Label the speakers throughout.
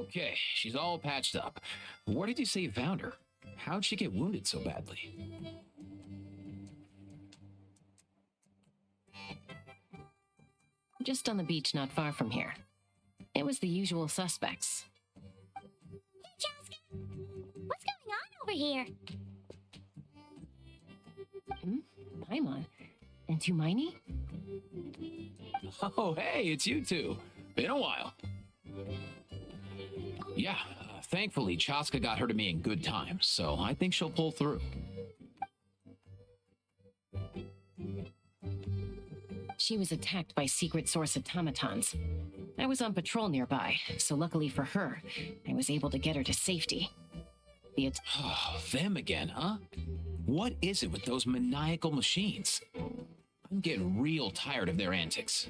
Speaker 1: Okay, she's all patched up. Where did you say you found her? How'd she get wounded so badly?
Speaker 2: Just on the beach not far from here. It was the usual suspects.
Speaker 3: Hey, Jessica! What's going on over here?
Speaker 2: Paimon. And Tumaini?
Speaker 1: Oh, hey, it's you two. Been a while. Yeah, thankfully, Chaska got her to me in good time, so I think she'll pull through.
Speaker 2: She was attacked by secret source automatons. I was on patrol nearby, so luckily for her, I was able to get her to safety.
Speaker 1: Oh, them again, huh? What is it with those maniacal machines? I'm getting real tired of their antics.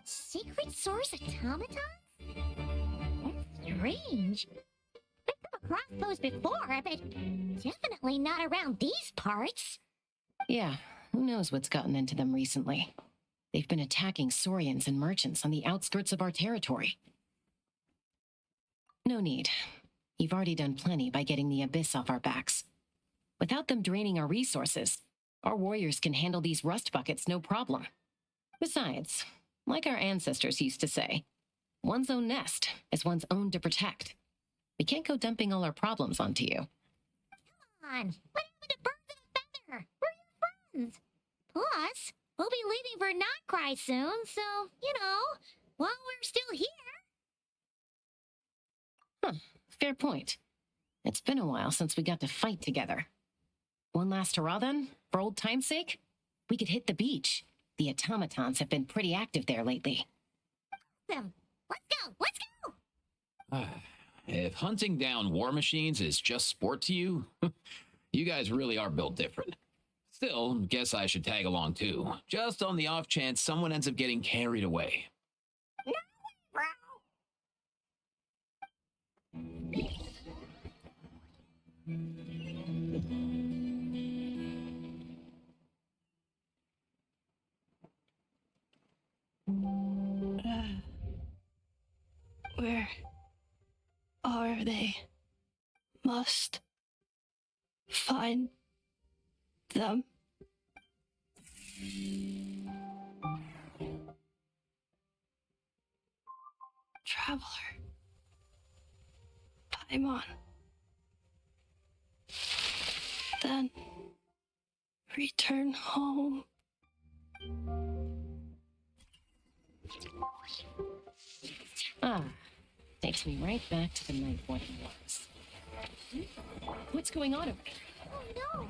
Speaker 3: Secret source automatons? That's strange. I've come across those before, but definitely not around these parts.
Speaker 2: Yeah, who knows what's gotten into them recently. They've been attacking Saurians and merchants on the outskirts of our territory. No need. You've already done plenty by getting the Abyss off our backs. Without them draining our resources, our warriors can handle these rust buckets no problem. Besides, like our ancestors used to say, one's own nest is one's own to protect. We can't go dumping all our problems onto you.
Speaker 3: Come on, what happened to birds of a feather? We're your friends. Plus, we'll be leaving for Notcry soon, so, while we're still here.
Speaker 2: Fair point. It's been a while since we got to fight together. One last hurrah then, for old time's sake? We could hit the beach. The automatons have been pretty active there lately.
Speaker 3: Awesome. Let's go!
Speaker 1: If hunting down war machines is just sport to you, you guys really are built different. Still, guess I should tag along too, just on the off chance someone ends up getting carried away.
Speaker 3: No, bro!
Speaker 4: Where are they? Must find them. Traveler. Paimon. Then return home.
Speaker 2: Takes me right back to the night when it was. What's going on over there?
Speaker 3: Oh no!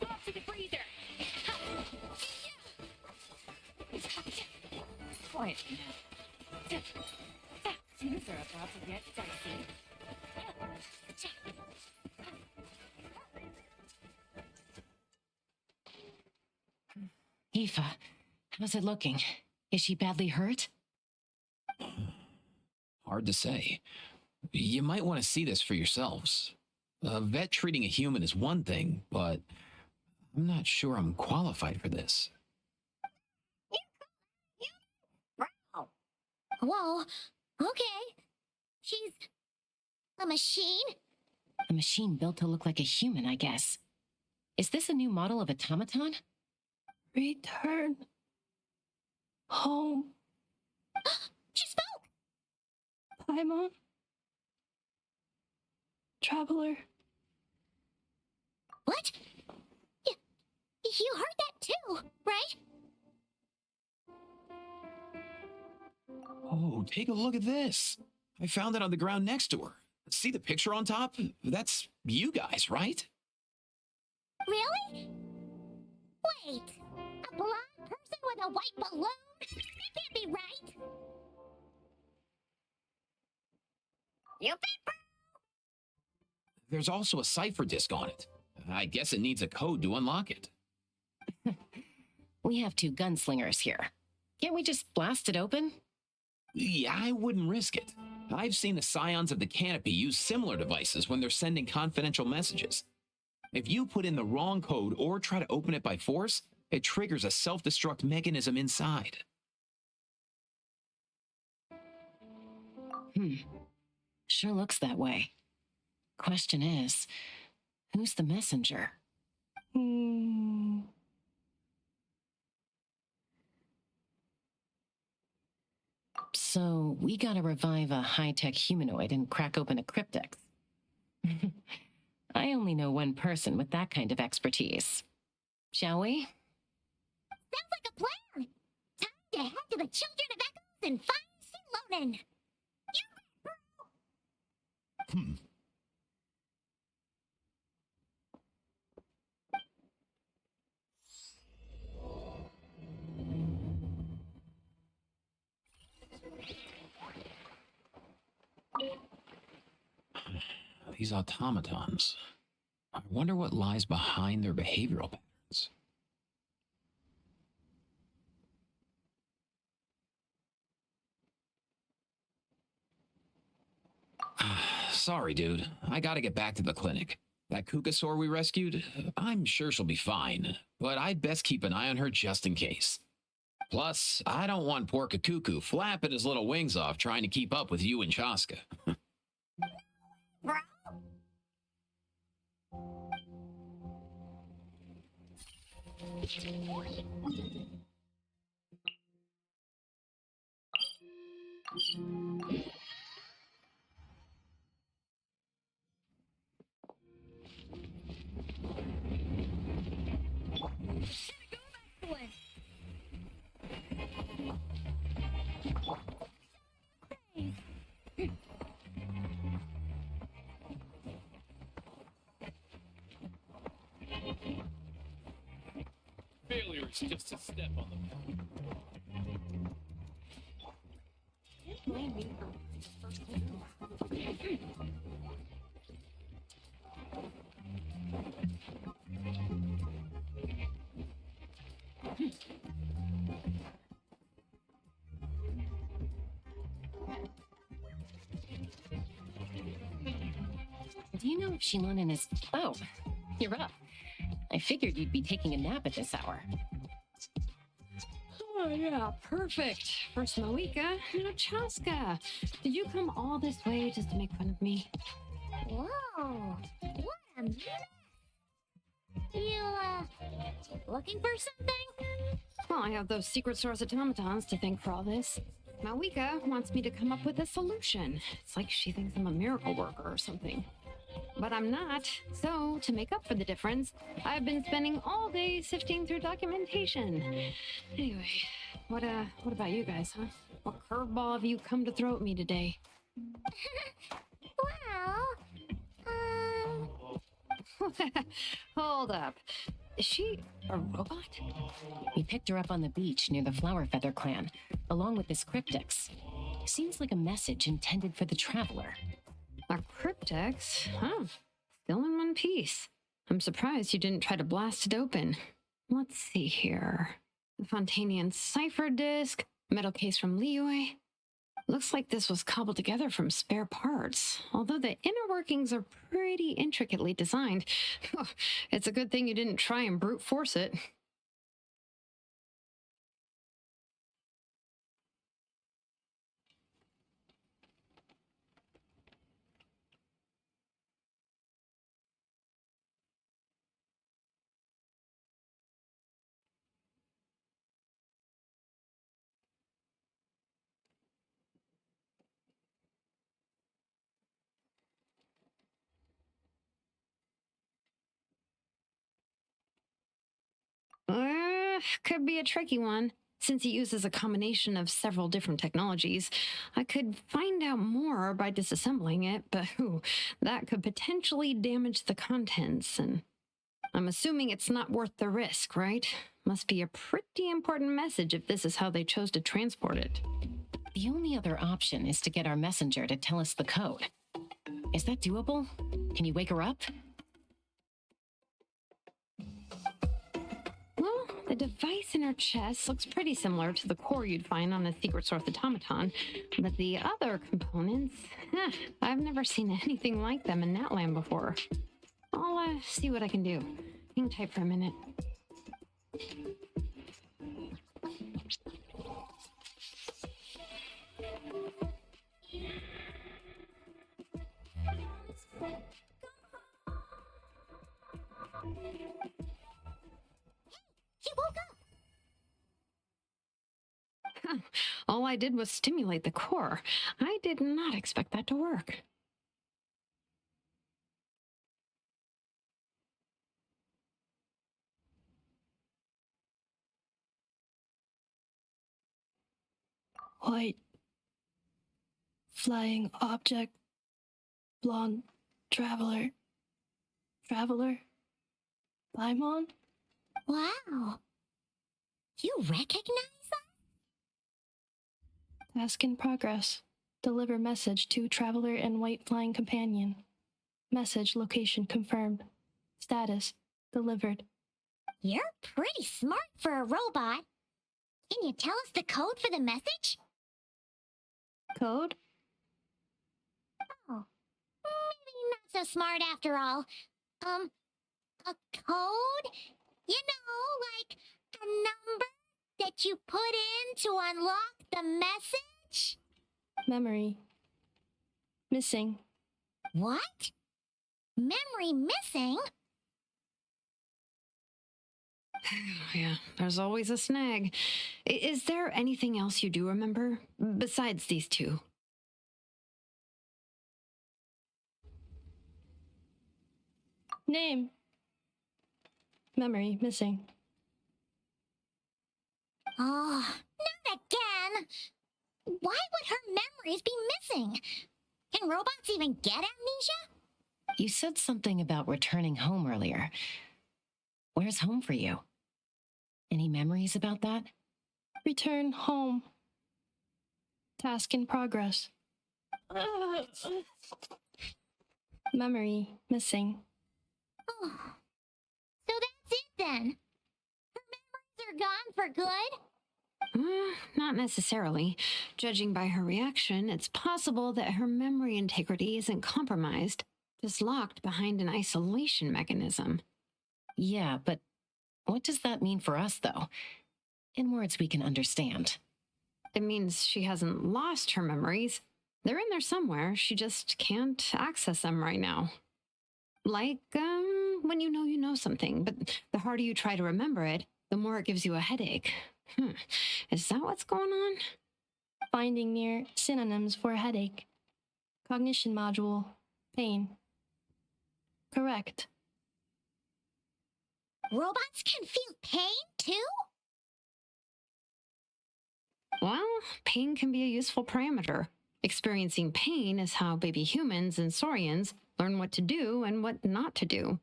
Speaker 2: Off to the freezer! Quiet now. Things are about to get dicey. Aoife, how's it looking? Is she badly hurt?
Speaker 1: Hard to say. You might want to see this for yourselves. A vet treating a human is one thing, but I'm not sure I'm qualified for this.
Speaker 3: Whoa, okay. She's a machine?
Speaker 2: A machine built to look like a human, I guess. Is this a new model of automaton?
Speaker 4: Return home.
Speaker 3: She spoke!
Speaker 4: Paimon. Traveler.
Speaker 3: What? You heard that too, right?
Speaker 1: Oh, take a look at this. I found it on the ground next to her. See the picture on top? That's you guys, right?
Speaker 3: Really? Wait, a blonde person with a white balloon? That can't be right. You paper?
Speaker 1: There's also a cipher disk on it. I guess it needs a code to unlock it.
Speaker 2: We have two gunslingers here. Can't we just blast it open?
Speaker 1: Yeah, I wouldn't risk it. I've seen the scions of the canopy use similar devices when they're sending confidential messages. If you put in the wrong code or try to open it by force, it triggers a self-destruct mechanism inside.
Speaker 2: Sure looks that way. Question is, who's the messenger? So, we gotta revive a high-tech humanoid and crack open a cryptex. I only know one person with that kind of expertise. Shall we?
Speaker 3: Sounds like a plan. Time to head to the Children of Echoes and find Silonin.
Speaker 1: These automatons. I wonder what lies behind their behavioral patterns. Sorry, dude. I gotta get back to the clinic. That Kukasaur we rescued, I'm sure she'll be fine, but I'd best keep an eye on her just in case. Plus, I don't want poor Kakuku flapping his little wings off trying to keep up with you and Chaska.
Speaker 3: Bro?
Speaker 1: Failure is just a step on the path.
Speaker 2: Do you know if Shilonin is... Oh, you're up. I figured you'd be taking a nap at this hour.
Speaker 5: Oh, yeah, perfect. First Moika, now Chaska. Did you come all this way just to make fun of me?
Speaker 3: Whoa. What a mess. You, looking for something?
Speaker 5: Well, I have those secret source automatons to thank for all this. Malika wants me to come up with a solution. It's like she thinks I'm a miracle worker or something. But I'm not. So, to make up for the difference, I've been spending all day sifting through documentation. Anyway, what about you guys, huh? What curveball have you come to throw at me today?
Speaker 3: Well,
Speaker 5: Hold up. Is she a robot?
Speaker 2: We picked her up on the beach near the Flower Feather clan, along with this cryptex. Seems like a message intended for the traveler.
Speaker 5: A cryptex? Huh. Still in one piece. I'm surprised you didn't try to blast it open. Let's see here. The Fontanian cipher disk, metal case from Liyue. Looks like this was cobbled together from spare parts, although the inner workings are pretty intricately designed. It's a good thing you didn't try and brute force it. Could be a tricky one. Since it uses a combination of several different technologies, I could find out more by disassembling it, but that could potentially damage the contents, and I'm assuming it's not worth the risk, right? Must be a pretty important message if this is how they chose to transport it.
Speaker 2: The only other option is to get our messenger to tell us the code. Is that doable? Can you wake her up?
Speaker 5: Well, The device in her chest looks pretty similar to the core you'd find on a secret source automaton, but the other components, I've never seen anything like them in Natland before. I'll see what I can do. Hang tight for a minute.
Speaker 3: She woke up.
Speaker 5: All I did was stimulate the core. I did not expect that to work.
Speaker 4: White. Flying object. Blonde. Traveler. Traveler. Paimon?
Speaker 3: Wow. You recognize that?
Speaker 4: Task in progress. Deliver message to Traveler and White Flying Companion. Message location confirmed. Status delivered.
Speaker 3: You're pretty smart for a robot. Can you tell us the code for the message?
Speaker 4: Code?
Speaker 3: Oh, maybe not so smart after all. A code? You know, like a number that you put in to unlock the message?
Speaker 4: Memory. Missing.
Speaker 3: What? Memory missing?
Speaker 5: Yeah, there's always a snag. Is there anything else you do remember besides these two?
Speaker 4: Name. Memory missing.
Speaker 3: Oh, not again! Why would her memories be missing? Can robots even get amnesia?
Speaker 2: You said something about returning home earlier. Where's home for you? Any memories about that?
Speaker 4: Return home. Task in progress. Memory missing.
Speaker 3: Oh. So that's it then. Her memories are gone for good?
Speaker 5: Not necessarily. Judging by her reaction, it's possible that her memory integrity isn't compromised, just locked behind an isolation mechanism.
Speaker 2: Yeah, but what does that mean for us, though? In words we can understand.
Speaker 5: It means she hasn't lost her memories. They're in there somewhere. She just can't access them right now. Like, when you know something, but the harder you try to remember it, the more it gives you a headache. Is that what's going on?
Speaker 4: Finding near synonyms for headache. Cognition module. Pain. Correct.
Speaker 3: Robots can feel pain too?
Speaker 5: Well, pain can be a useful parameter. Experiencing pain is how baby humans and saurians learn what to do and what not to do.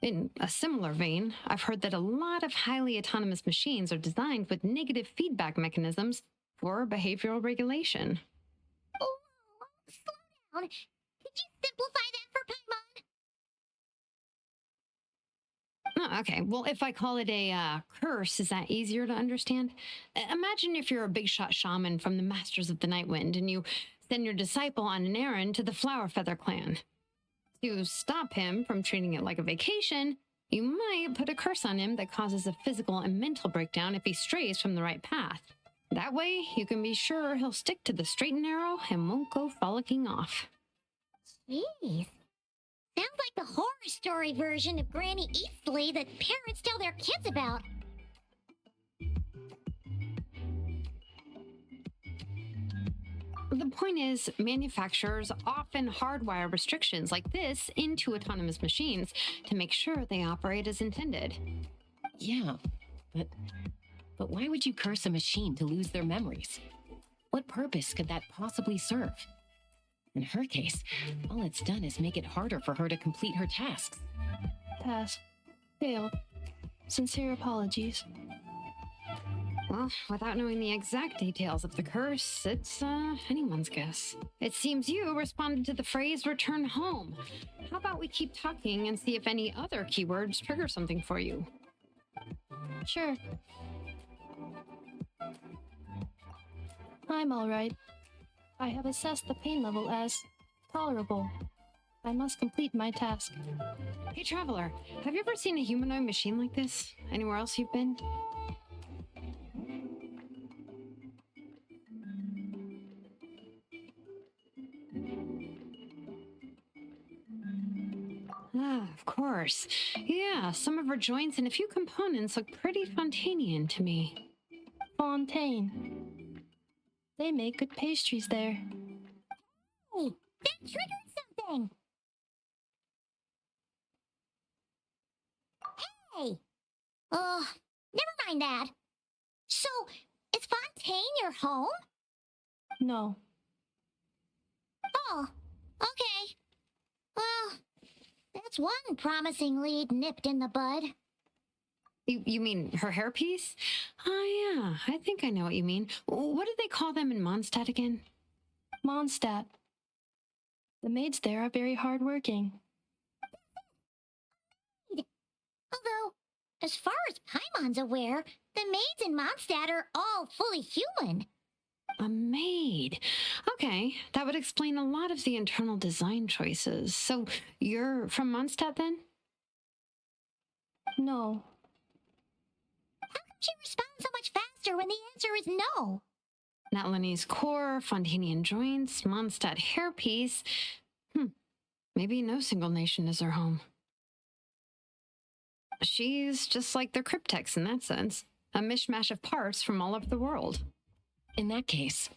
Speaker 5: In a similar vein, I've heard that a lot of highly autonomous machines are designed with negative feedback mechanisms for behavioral regulation.
Speaker 3: Oh, slow down. Could you simplify that for Paimon?
Speaker 5: Oh, okay, well, if I call it a curse, is that easier to understand? Imagine if you're a big shot shaman from the Masters of the Night Wind and you send your disciple on an errand to the Flower Feather clan. To stop him from treating it like a vacation, you might put a curse on him that causes a physical and mental breakdown if he strays from the right path. That way, you can be sure he'll stick to the straight and narrow and won't go frolicking off.
Speaker 3: Jeez. Sounds like the horror story version of Granny Eastly that parents tell their kids about.
Speaker 5: The point is, manufacturers often hardwire restrictions like this into autonomous machines to make sure they operate as intended.
Speaker 2: Yeah, but why would you curse a machine to lose their memories? What purpose could that possibly serve? In her case, all it's done is make it harder for her to complete her tasks.
Speaker 4: Task. Failed. Sincere apologies.
Speaker 5: Well, without knowing the exact details of the curse, it's anyone's guess. It seems you responded to the phrase return home. How about we keep talking and see if any other keywords trigger something for you?
Speaker 4: Sure. I'm alright. I have assessed the pain level as tolerable. I must complete my task.
Speaker 5: Hey, Traveler, have you ever seen a humanoid machine like this? Anywhere else you've been? Ah, of course. Yeah, some of her joints and a few components look pretty Fontanian to me.
Speaker 4: Fontaine. They make good pastries there.
Speaker 3: Hey, that triggered something! Hey! Never mind that. So, is Fontaine your home?
Speaker 4: No.
Speaker 3: Oh, okay. Well, that's one promising lead nipped in the bud.
Speaker 5: You mean her hairpiece? Oh, yeah, I think I know what you mean. What do they call them in Mondstadt again?
Speaker 4: Mondstadt. The maids there are very hardworking.
Speaker 3: Although, as far as Paimon's aware, the maids in Mondstadt are all fully human.
Speaker 5: A maid. Okay, that would explain a lot of the internal design choices. So, you're from Mondstadt then?
Speaker 4: No.
Speaker 3: How come she responds so much faster when the answer is no?
Speaker 5: Natlanese core, Fontanian joints, Mondstadt hairpiece. Maybe no single nation is her home. She's just like the cryptex in that sense. A mishmash of parts from all over the world.
Speaker 2: In that case,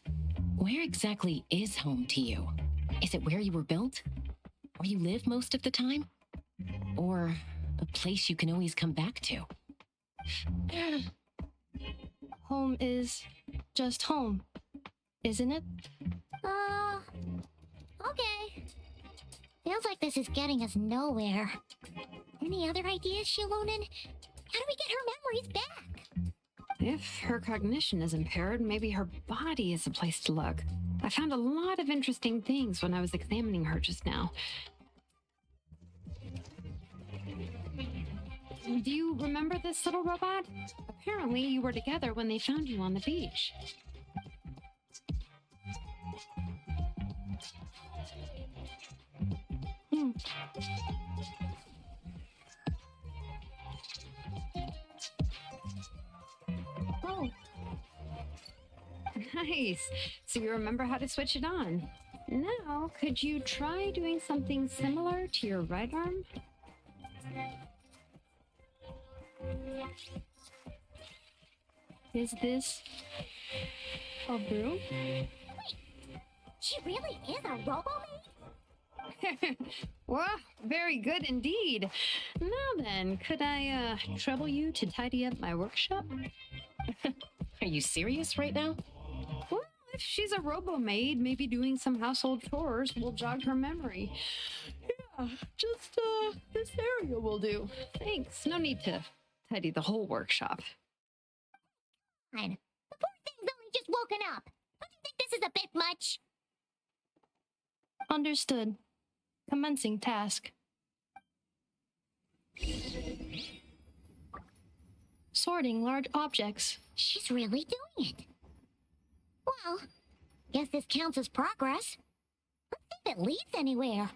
Speaker 2: where exactly is home to you? Is it where you were built? Where you live most of the time? Or a place you can always come back to?
Speaker 4: Home is just home, isn't it?
Speaker 3: Okay. Feels like this is getting us nowhere. Any other ideas, Shilonen? How do we get her memories back?
Speaker 5: If her cognition is impaired, maybe her body is a place to look. I found a lot of interesting things when I was examining her just now. Do you remember this little robot? Apparently you were together when they found you on the beach.
Speaker 4: Oh,
Speaker 5: Nice. So you remember how to switch it on. Now, could you try doing something similar to your right arm?
Speaker 4: is this a brew?
Speaker 3: She really is a robo-maid?
Speaker 5: Well, very good indeed. Now then, could I trouble you to tidy up my workshop?
Speaker 2: Are you serious right now?
Speaker 5: Well, if she's a robo-maid, maybe doing some household chores will jog her memory. Yeah, just this area will do. Thanks. No need to tidy the whole workshop.
Speaker 3: Fine. The poor thing's only just woken up. Don't you think this is a bit much?
Speaker 4: Understood. Commencing task. Sorting large objects.
Speaker 3: She's really doing it. Well, guess this counts as progress. Let's see if it leads anywhere.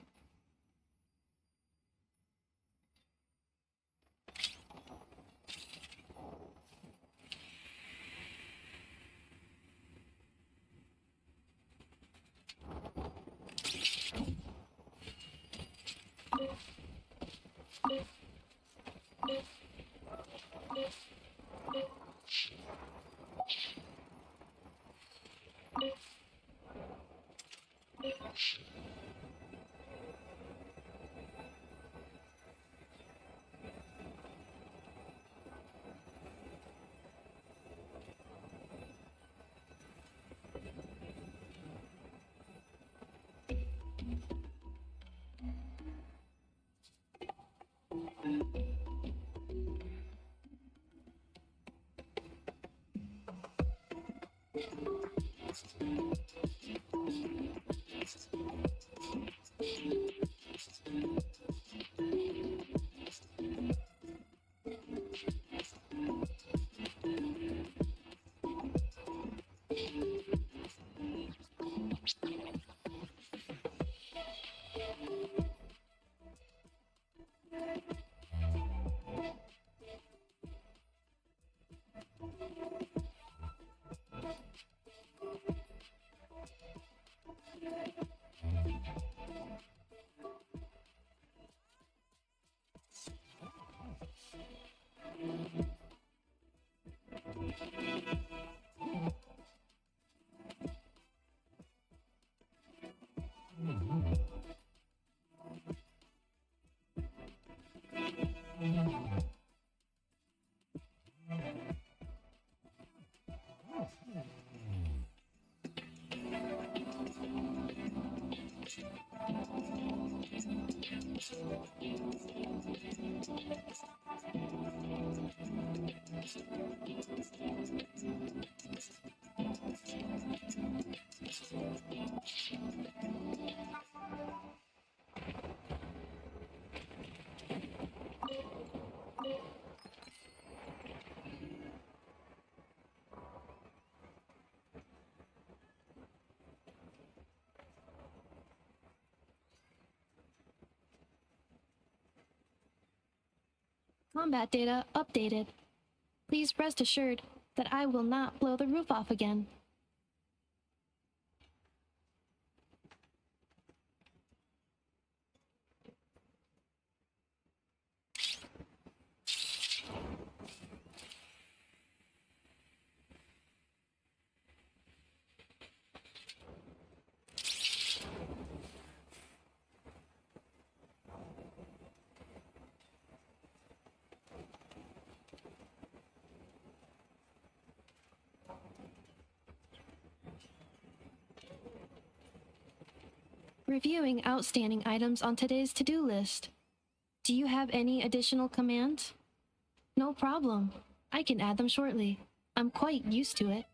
Speaker 4: Combat data updated. Please rest assured that I will not blow the roof off again. Reviewing outstanding items on today's to-do list. Do you have any additional commands? No problem. I can add them shortly. I'm quite used to it.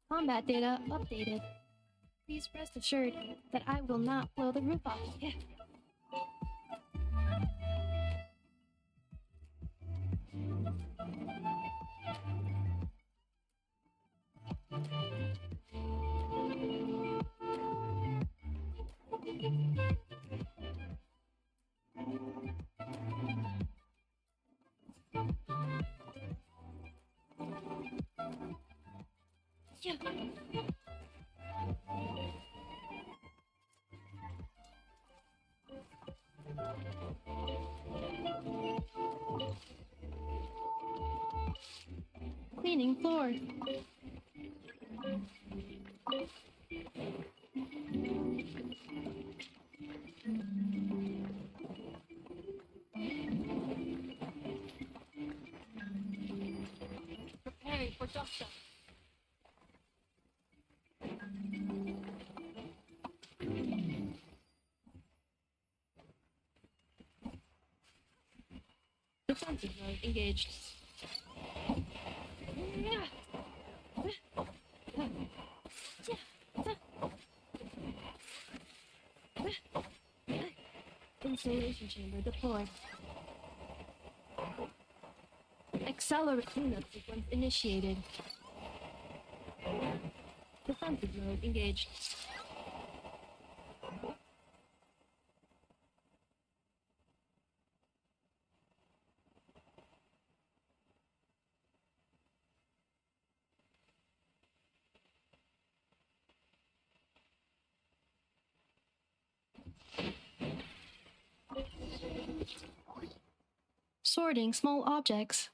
Speaker 4: Combat data updated. Please rest assured that I will not blow the roof off. Yeah. Yeah. Cleaning floor. Preparing for dust-up. Defensive mode engaged. Insulation chamber deployed. Accelerate cleanup sequence initiated. Defensive mode engaged. Sorting small objects.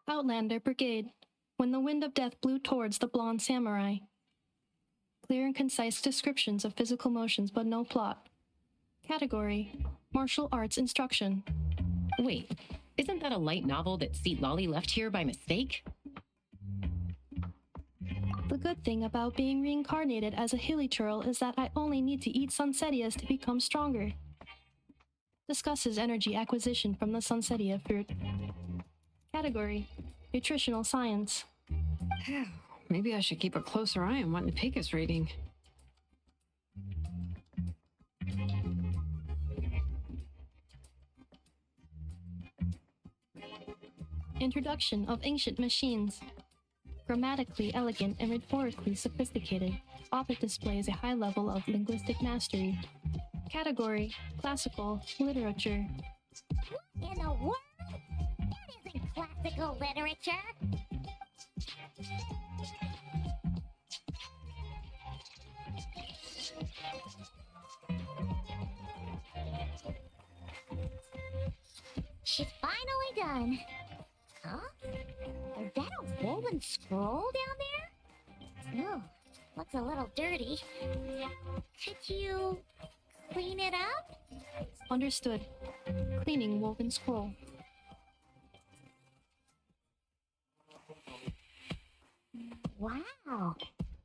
Speaker 4: Outlander Brigade. When the wind of death blew towards the blonde samurai. Clear and concise descriptions of physical motions, but no plot. Category: Martial Arts Instruction.
Speaker 2: Wait, isn't that a light novel that Seat Lolly left here by mistake?
Speaker 4: The good thing about being reincarnated as a hilly churl is that I only need to eat Sunsetias to become stronger. Discusses energy acquisition from the Sunsetia fruit. Category: Nutritional Science.
Speaker 5: Maybe I should keep a closer eye on what Nepika's reading.
Speaker 4: Introduction of Ancient Machines. Grammatically elegant and rhetorically sophisticated, author displays a high level of linguistic mastery. Category: classical literature.
Speaker 3: In a word, that isn't classical literature. She's finally done. Huh? Is that a woven scroll down there? Oh, looks a little dirty. Could you clean it up?
Speaker 4: Understood. Cleaning woven scroll.
Speaker 3: Wow.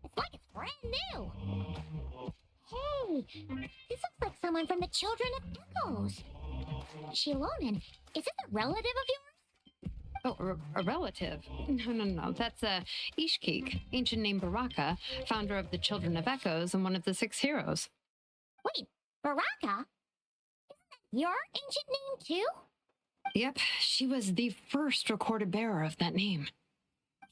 Speaker 3: It's like it's brand new. Hey, this looks like someone from the Children of Echoes. Shilonen, is this a relative of yours?
Speaker 5: Oh, a relative? No. That's Ishkik, ancient name Baraka, founder of the Children of Echoes and one of the 6 heroes.
Speaker 3: Wait, Baraka? Isn't that your ancient name too?
Speaker 5: Yep, she was the first recorded bearer of that name.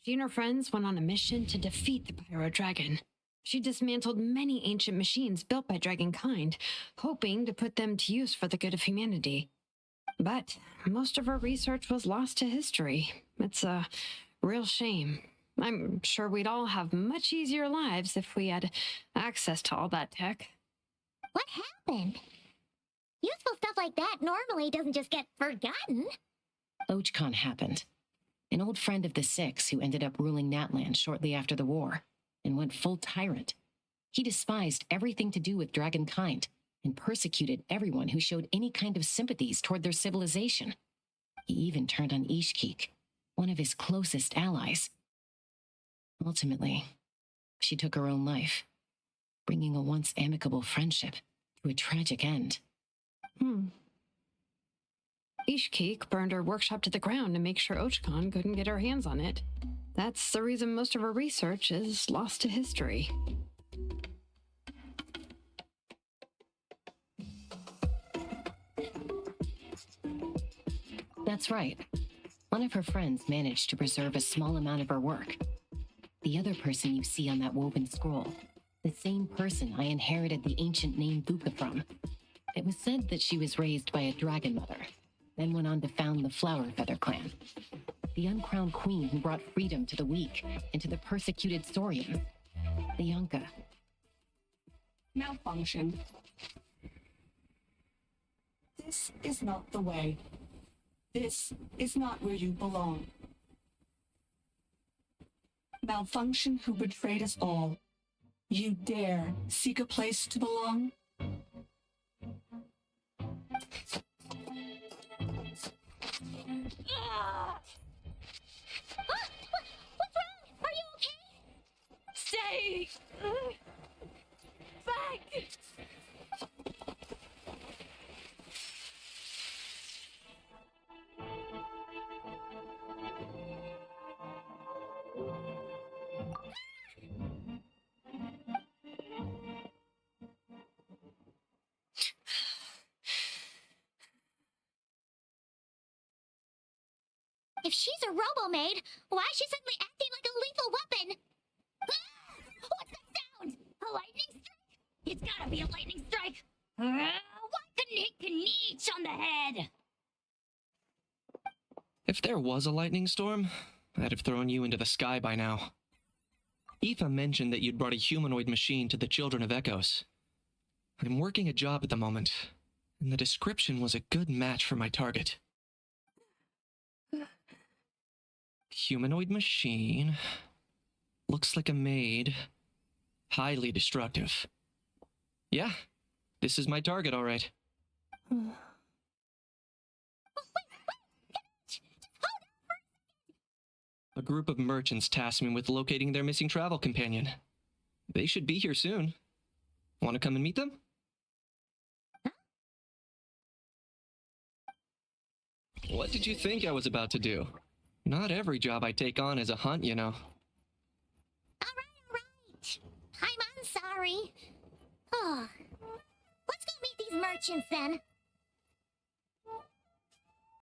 Speaker 5: She and her friends went on a mission to defeat the Pyro Dragon. She dismantled many ancient machines built by Dragonkind, hoping to put them to use for the good of humanity. But most of her research was lost to history. It's a real shame. I'm sure we'd all have much easier lives if we had access to all that tech.
Speaker 3: What happened? Useful stuff like that normally doesn't just get forgotten.
Speaker 2: Ochcon happened. An old friend of the Six who ended up ruling Natland shortly after the war and went full tyrant. He despised everything to do with Dragonkind and persecuted everyone who showed any kind of sympathies toward their civilization. He even turned on Ishkik, one of his closest allies. Ultimately, she took her own life, bringing a once amicable friendship to a tragic end.
Speaker 5: Ishkik burned her workshop to the ground to make sure Ochcon couldn't get her hands on it. That's the reason most of her research is lost to history.
Speaker 2: That's right. One of her friends managed to preserve a small amount of her work. The other person you see on that woven scroll, the same person I inherited the ancient name Thuka from. It was said that she was raised by a dragon mother, then went on to found the Flower Feather clan, the uncrowned queen who brought freedom to the weak and to the persecuted Saurians, the Yunka.
Speaker 6: Malfunction. This is not the way. This is not where you belong. Malfunction who betrayed us all. You dare seek a place to belong?
Speaker 3: What's wrong? Are you okay?
Speaker 6: Stay back!
Speaker 3: If she's a robo-maid, why is she suddenly acting like a lethal weapon? Ah! What's that sound? A lightning strike? It's gotta be a lightning strike. Why couldn't it hit Kniech on the head?
Speaker 7: If there was a lightning storm, I'd have thrown you into the sky by now. Aoife mentioned that you'd brought a humanoid machine to the Children of Echoes. I'm working a job at the moment, and the description was a good match for my target. Humanoid machine. Looks like a maid. Highly destructive. Yeah, this is my target, all right. A group of merchants tasked me with locating their missing travel companion. They should be here soon. Want to come and meet them? What did you think I was about to do? Not every job I take on is a hunt, you know.
Speaker 3: All right. I'm sorry. Oh, let's go meet these merchants then.